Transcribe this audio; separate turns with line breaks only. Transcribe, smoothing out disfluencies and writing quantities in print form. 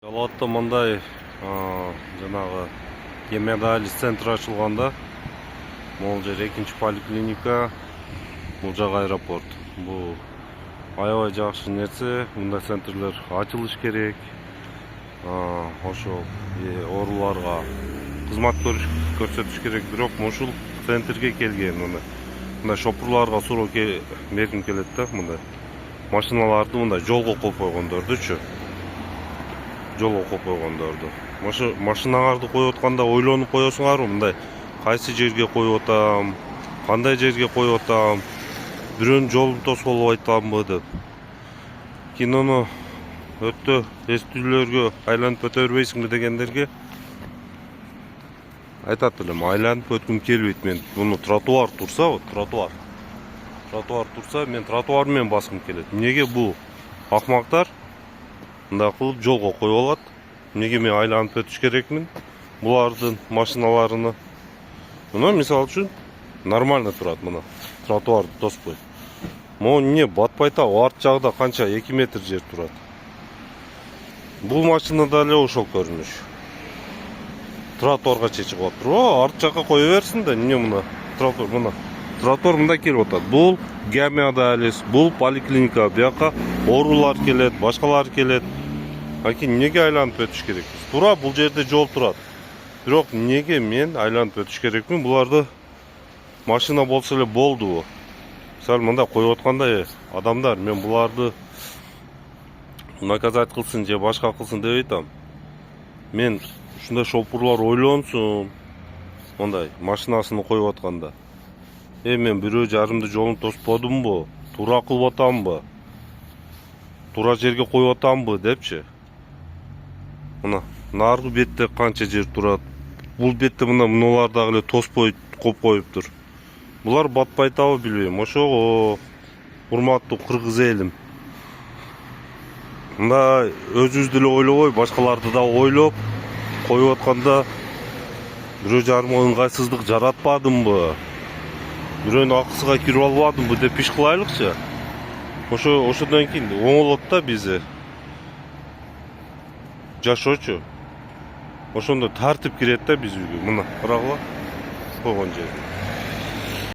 Жалаатта мындай жанагы гемодиализ центри ачылганда, могул жер экинчи поликлиника, бул жак аэропорт. Бул аябай жакшы нерсе. Мындай центрлер ачылыш керек. Ошол ооруларга кызмат көрсөтүш керек. Бирок ушул центрге келген мындай шопурларга суроо бергим келет да, мындай машиналарды мындай жолго коюп койгондордучу. Жолго коюп койгондорду. Ошо машиналарды коюп атканда ойлонуп коесуңарбы, мындай кайсы жерге коюп атам, кандай жерге коюп атам, бирөөнүн жолун тосуп алып айтамбы деп. Кинону өтө эстүүлөргө айланып өтө бербейсиңби дегендерге айтат элем, айланып өткүм келбейт. Мен муну тротуар турса, мен тротуар менен баскым келет. Эмнеге бул акмактар мындай кылып жолго коюп алат? Эмнеге мен айланып өтүш керекмин булардын машиналарыны? Мына мисалы үчүн нормально турат, мына тротуарды тоспой. Могу эмне батпайт, арт жагда канча 2 метр жер турат. Бул машина деле ошол көрүнүш. Тротуарга чечип атыр. Арт жакка кое берсин да, эмне мына тротуар, мына тротуар мында келип атат. Бул гемодиализ, бул поликлиника, бияка оорулар келет, башкалар келет. Аки эмнеге айланып өтүш керек? Туура бул жерде жол турат. Бирок эмнеге мен айланып өтүш керекмин? Буларды машина болсо эле болдубу? Сал мында коюп атканда адамдар, мен буларды наказать кылсын же башка кылсын деп айтам. Мен ушундай шопурлар ойлонсун, мындай машинасын коюп атканда. Мен 1,5 жолун тосподумбу? Туура кылып атамбы? Туура жерге коюп атамбы депчи. Мына наркы бетте канча жер турат. Бул бетте мыналар дагы эле тоспой коюп коюптур. Булар батпайтабы билбейм. Ошого урматтуу кыргыз элим. Мындай өзүбүздү эле ойлобой, башкаларды да ойлоп коюп атканда 1,5 ыңгайсыздык жаратпадымбы? Бирөөнүн акысыга кирип албадымбы деп иш кылайлыкчы. Ошондон кийин оңолот да бизи. Жашоочу. Ошондо тартип кирет да биз үйгө. Мына карагыла койгон жер.